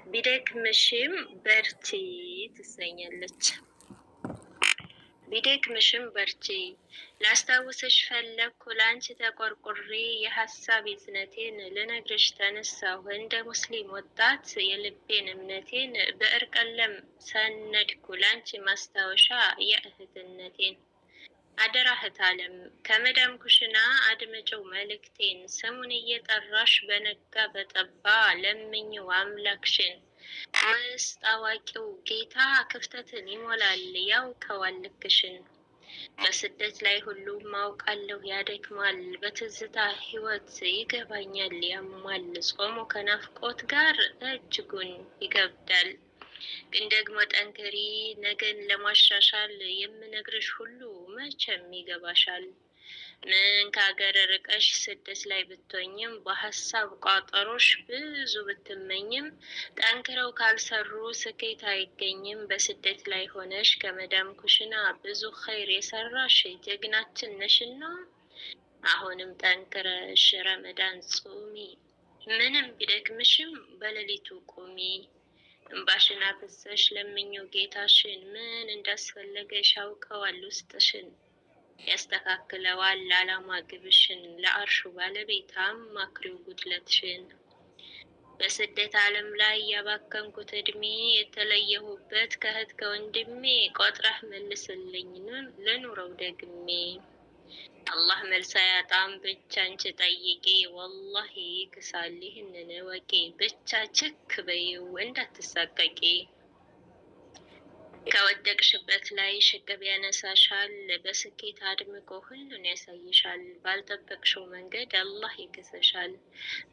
ቢደክምሽም በርቺ ትሰኛለች። ቢደክምሽም በርቺ ላስታውስሽ ፈለግኩ ላንቺ ተቆርቁሬ የሀሳብ ይዝነቴን ልነግርሽ ተነሳሁ። እንደ ሙስሊም ወጣት የልቤን እምነቴን ብዕር ቀለም ሰነድኩ ላንቺ ማስታወሻ የእህትነቴን። አደራ እህት ዓለም ከመዳም ኩሽና አድምጪው መልእክቴን። ስሙን እየጠራሽ በነጋ በጠባ ለምኚው አምላክሽን። ውስጥ አዋቂው ጌታ ክፍተትን ይሞላል ያውቀዋል ልክሽን። በስደት ላይ ሁሉም ማውቃለሁ ያደክማል፣ በትዝታ ህይወት ይገባኛል ያማል። ጾሙ ከናፍቆት ጋር እጅጉን ይከብዳል። ግን ደግሞ ጠንክሪ ነገን ለማሻሻል የምነግርሽ ሁሉ መቼም ይገባሻል። ምን ከሀገር ርቀሽ ስደት ላይ ብትሆኝም በሀሳብ ቋጠሮሽ ብዙ ብትመኝም ጠንክረው ካልሰሩ ስኬት አይገኝም። በስደት ላይ ሆነሽ ከመዳም ኩሽና ብዙ ኸይር የሰራሽ ጀግናችን ነሽና አሁንም ጠንክረሽ ረመዳን ጾሚ። ምንም ቢደክምሽም በሌሊቱ ቁሚ። እንባሽን አፍሰሽ ለምኚው ጌታሽን። ምን እንዳስፈለገሽ ያውቀዋል ውስጥሽን። ያስተካክለዋል አላማ ግብሽን። ለአርሹ ባለቤት አማክሪው ጉድለትሽን። በስደት ዓለም ላይ ያባከንኩት እድሜ የተለየሁበት ከእህት ከወንድሜ ቆጥረህ መልስልኝ ልኑረው ደግሜ። አላህ መልስ አያጣም ብቻ አንቺ ጠይቂ፣ ወላሂ ይክሳል ይህንን እወቂ። ብቻ ችክ በይው እንዳትሳቀቂ። ከወደቅሽበት ላይ ሽቅብ ያነሳሻል፣ በስኬት አድምቆ ሁሉን ያሳይሻል። ባልጠበቅሽው መንገድ አላህ ይክሰሻል።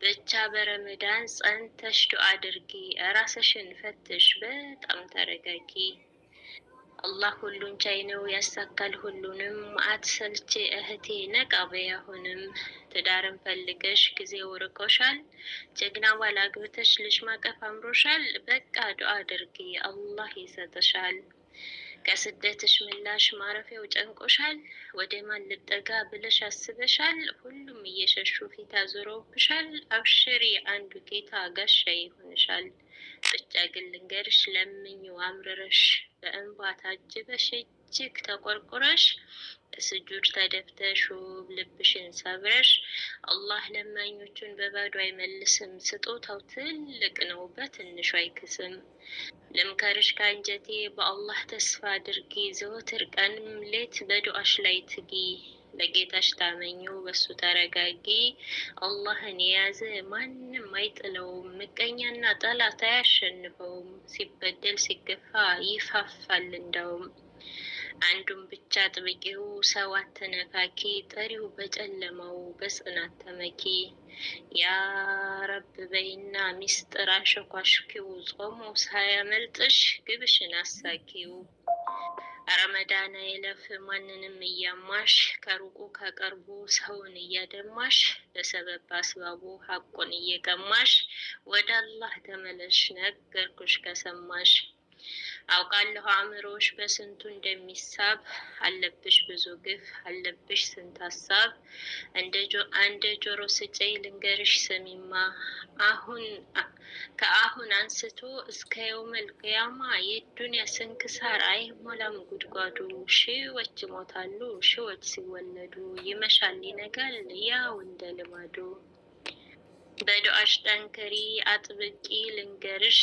ብቻ በረመዳን ጸንተሽ ዱዓ አድርጊ፣ ራስሽን ፈትሽ በጣም ተረጋጊ። አላህ ሁሉን ቻይ ነው ያሳካል ሁሉንም። አትሰልቺ እህቴ ነቃ በይ አሁንም። ትዳርን ፈልገሽ ጊዜው ርቆሻል፣ ጀግና ባል አግብተሽ ልጅ ማቀፍ አምሮሻል። በቃ ዱዓ አድርጊ አላህ ይሰጥሻል። ከስደትሽ ምላሽ ማረፊያው ጨንቆሻል፣ ወደ ማን ልጠጋ ብለሽ አስበሻል። ሁሉም እየሸሹ ፊት አዙረውብሻል፣ አብሽሪ አንዱ ጌታ ጋሻ ይሆንሻል። ብቻ ግን ልንገርሽ ለምኚው አምርረሽ፣ በእንባ ታጅበሽ እጅግ ተቆርቁረሽ፣ በስጁድ ተደፍተሽ ውብ ልብሽን ሰብረሽ። አላህ ለማኞቹን በባዶ አይመልስም፣ ስጦታው ትልቅ ነው በትንሹ አይክስም። ልምከርሽ ከአንጀቴ በአላህ ተስፋ አድርጊ፣ ዘወትር ቀንም ሌት በዱዓሽ ላይ ትጊ። ለጌታሽ ታመኚው በሱ ተረጋጊ። አላህን የያዘ ማንም አይጥለውም፣ ምቀኛና ጠላት አያሸንፈውም። ሲበደል ሲገፋ ይፋፋል እንደውም። አንዱን ብቻ ጥብቂው ሰው አትነካኪ፣ ጠሪው በጨለማው በጽናት ተመኪ። ያ ረብ በይና ሚስጥር አንሸኳሽኪው፣ ጾሙ ሳያመልጥሽ ግብሽን አሳኪው። ረመዳን አይለፍ ማንንም እያማሽ፣ ከሩቁ ከቅርቡ ሰውን እያደማሽ፣ በሰበብ አስባቡ ሐቁን እየቀማሽ። ወደ አላህ ተመለሽ ነገርኩሽ ከሰማሽ። አውቃለሁ አእምሮሽ በስንቱ እንደሚሳብ፣ አለብሽ ብዙ ግፍ አለብሽ ስንት ሀሳብ። እንደ ጆሮ ስጨይ ልንገርሽ ስሚማ፣ ከአሁን አንስቶ እስከ የውመል ቂያማ የዱንያ ስንክሳር አይሞላም ጉድጓዱ። ሺዎች ይሞታሉ ሺዎች ሲወለዱ፣ ይመሻል ይነጋል ያው እንደ ልማዱ። በዱዓሽ ጠንክሪ አጥብቂ ልንገርሽ፣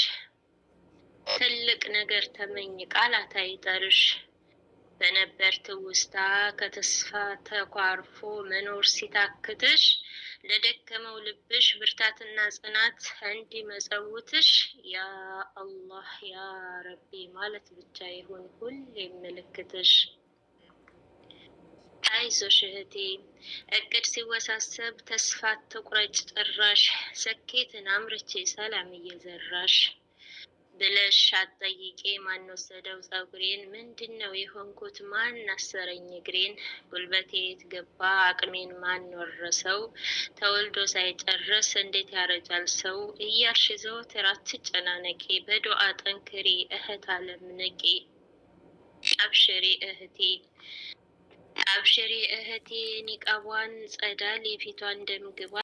ትልቅ ነገር ተመኝ ቃላት አይጠርሽ። በነበር ትውስታ ከተስፋ ተኳርፎ መኖር ሲታክትሽ፣ ለደከመው ልብሽ ብርታትና ጽናት እንዲመጸውትሽ። ያ አላህ ያ ረቢ ማለት ብቻ ይሁን ሁሌም ምልክትሽ። አይዞሽ እህቴ እቅድ ሲወሳሰብ ተስፋ ትቁረጭ ጭራሽ፣ ስኬትን አምርቼ ሰላም እየዘራሽ። ብለሽ አትጠይቄ ማን ወሰደው ጸጉሬን፣ ምንድነው የሆንኩት ማን አሰረኝ እግሬን። ጉልበቴ የት ገባ አቅሜን ማን ወረሰው፣ ተወልዶ ሳይጨርስ እንዴት ያረጃል ሰው። እያልሽ ዘወትር አትጨናነቂ፣ በዱዓ ጠንክሪ እህት ዓለም ንቂ። አብሽሪ እህቴ አብሽሪ እህቴ ኒቃቧን ጸዳል የፊቷን ደም ግባ